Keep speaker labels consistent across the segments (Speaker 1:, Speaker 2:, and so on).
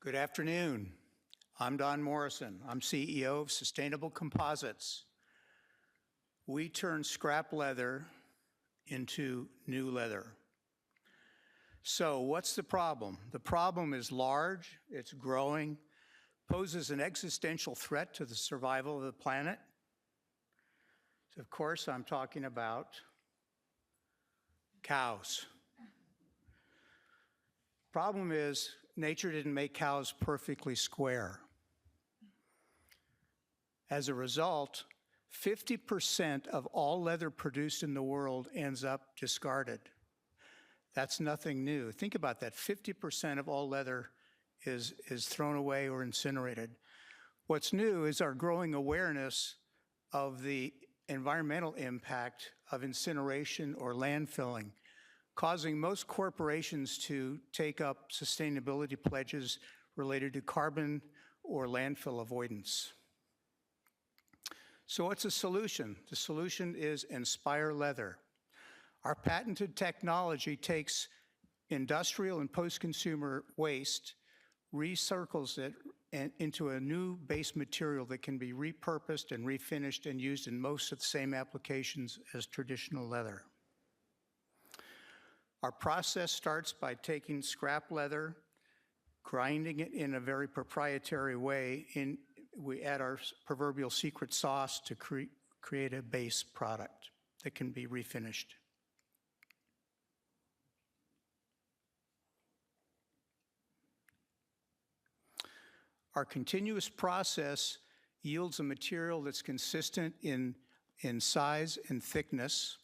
Speaker 1: Good afternoon. I'm Don Morrison. I'm CEO of Sustainable Composites. We turn scrap leather into new leather. So what's the problem? The problem is large, it's growing, poses an existential threat to the survival of the planet. So of course, I'm talking about cows. Problem is, nature didn't make cows perfectly square. As a result, 50% of all leather produced in the world ends up discarded. That's nothing new. Think about that. 50% of all leather is thrown away or incinerated. What's new is our growing awareness of the environmental impact of incineration or landfilling, causing most corporations to take up sustainability pledges related to carbon or landfill avoidance. So what's the solution? The solution is Inspire Leather. Our patented technology takes industrial and post-consumer waste, recircles it into a new base material that can be repurposed and refinished and used in most of the same applications as traditional leather. Our process starts by taking scrap leather, grinding it in a very proprietary way. We add our proverbial secret sauce to create a base product that can be refinished. Our continuous process yields a material that's consistent in size and thickness.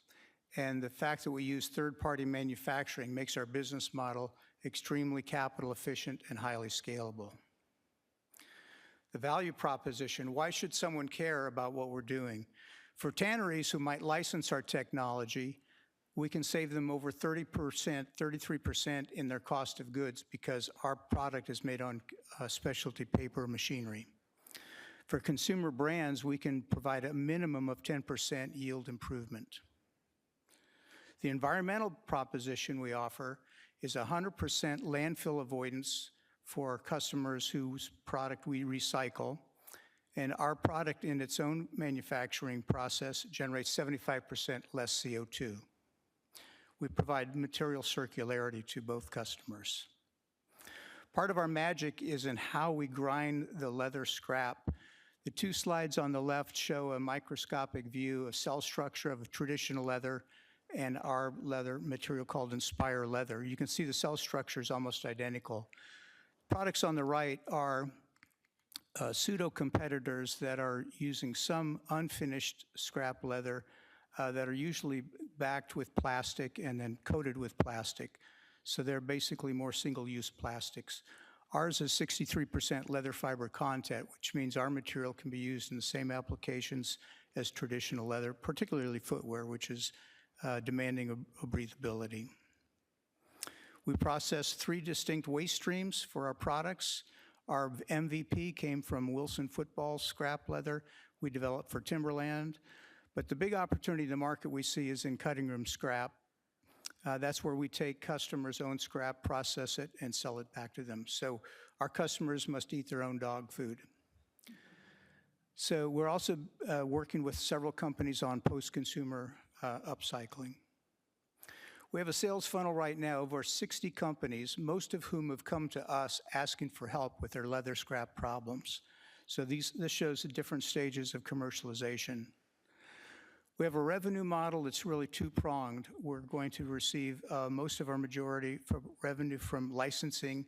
Speaker 1: And the fact that we use third-party manufacturing makes our business model extremely capital efficient and highly scalable. The value proposition, why should someone care about what we're doing? For tanneries who might license our technology, we can save them over 30%, 33% in their cost of goods because our product is made on specialty paper machinery. For consumer brands, we can provide a minimum of 10% yield improvement. The environmental proposition we offer is 100% landfill avoidance for customers whose product we recycle, and our product in its own manufacturing process generates 75% less CO2. We provide material circularity to both customers. Part of our magic is in how we grind the leather scrap. The two slides on the left show a microscopic view of cell structure of traditional leather and our leather material called Inspire Leather. You can see the cell structure is almost identical. Products on the right are pseudo-competitors that are using some unfinished scrap leather that are usually backed with plastic and then coated with plastic. So they're basically more single-use plastics. Ours is 63% leather fiber content, which means our material can be used in the same applications as traditional leather, particularly footwear, which is demanding a breathability. We process 3 distinct waste streams for our products. Our MVP came from Wilson football scrap leather we developed for Timberland. But the big opportunity in the market we see is in cutting room scrap. That's where we take customers' own scrap, process it, and sell it back to them. So our customers must eat their own dog food. So we're also working with several companies on post-consumer upcycling. We have a sales funnel right now of over 60 companies, most of whom have come to us asking for help with their leather scrap problems. So this shows the different stages of commercialization. We have a revenue model that's really two-pronged. We're going to receive most of our majority for revenue from licensing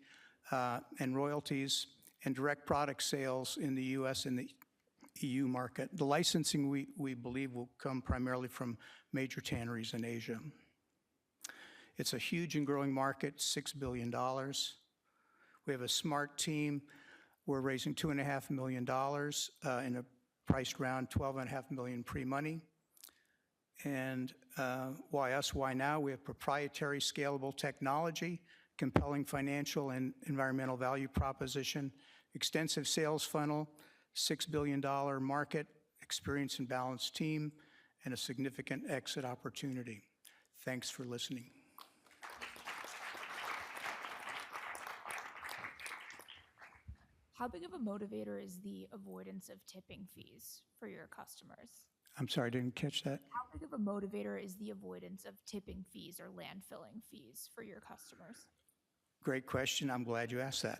Speaker 1: and royalties and direct product sales in the US and the EU market. The licensing we believe will come primarily from major tanneries in Asia. It's a huge and growing market, $6 billion. We have a smart team. We're raising $2.5 million in a priced round, $12.5 million pre-money. And why us, why now? We have proprietary scalable technology, compelling financial and environmental value proposition, extensive sales funnel, $6 billion market, experienced and balanced team, and a significant exit opportunity. Thanks for listening.
Speaker 2: How big of a motivator is the avoidance of tipping fees for your customers?
Speaker 1: I'm sorry, I didn't catch that.
Speaker 2: How big of a motivator is the avoidance of tipping fees or landfilling fees for your customers?
Speaker 1: Great question. I'm glad you asked that.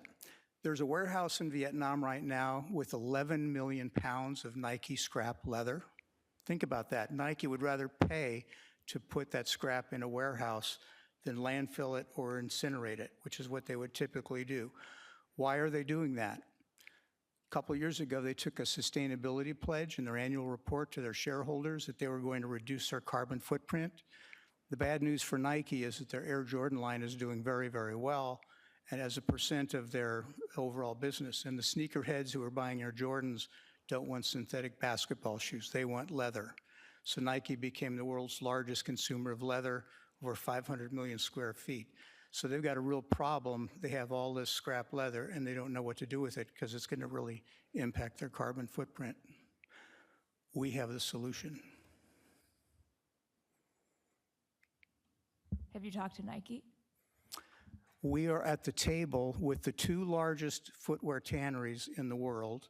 Speaker 1: There's a warehouse in Vietnam right now with 11 million pounds of Nike scrap leather. Think about that. Nike would rather pay to put that scrap in a warehouse than landfill it or incinerate it, which is what they would typically do. Why are they doing that? A couple of years ago, they took a sustainability pledge in their annual report to their shareholders that they were going to reduce their carbon footprint. The bad news for Nike is that their Air Jordan line is doing very, very well, and as a percent of their overall business. And the sneakerheads who are buying Air Jordans don't want synthetic basketball shoes. They want leather. So Nike became the world's largest consumer of leather, over 500 million square feet. So they've got a real problem. They have all this scrap leather, and they don't know what to do with it because it's going to really impact their carbon footprint. We have the solution.
Speaker 2: Have you talked to Nike?
Speaker 1: We are at the table with the two largest footwear tanneries in the world,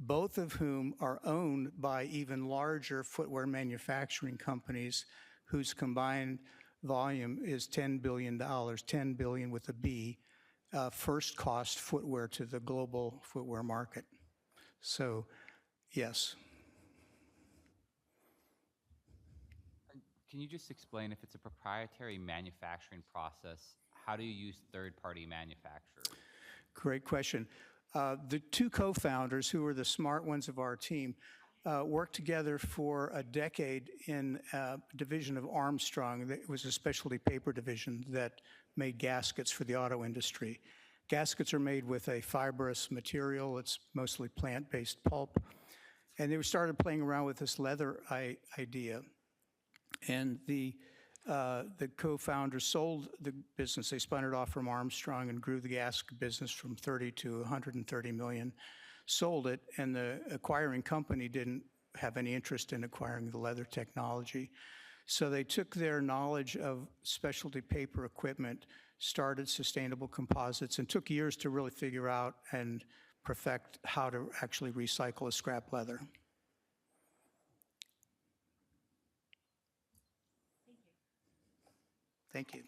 Speaker 1: both of whom are owned by even larger footwear manufacturing companies whose combined volume is $10 billion, 10 billion with a B, first cost footwear to the global footwear market. So, yes.
Speaker 3: Can you just explain, if it's a proprietary manufacturing process, how do you use third-party manufacturers?
Speaker 1: Great question. The two co-founders, who are the smart ones of our team, worked together for a decade in a division of Armstrong. It was a specialty paper division that made gaskets for the auto industry. Gaskets are made with a fibrous material. It's mostly plant-based pulp. And they started playing around with this leather idea. And the co-founders sold the business. They spun it off from Armstrong and grew the gasket business from 30 to 130 million. Sold it, and the acquiring company didn't have any interest in acquiring the leather technology. So they took their knowledge of specialty paper equipment, started Sustainable Composites, and took years to really figure out and perfect how to actually recycle a scrap leather. Thank you.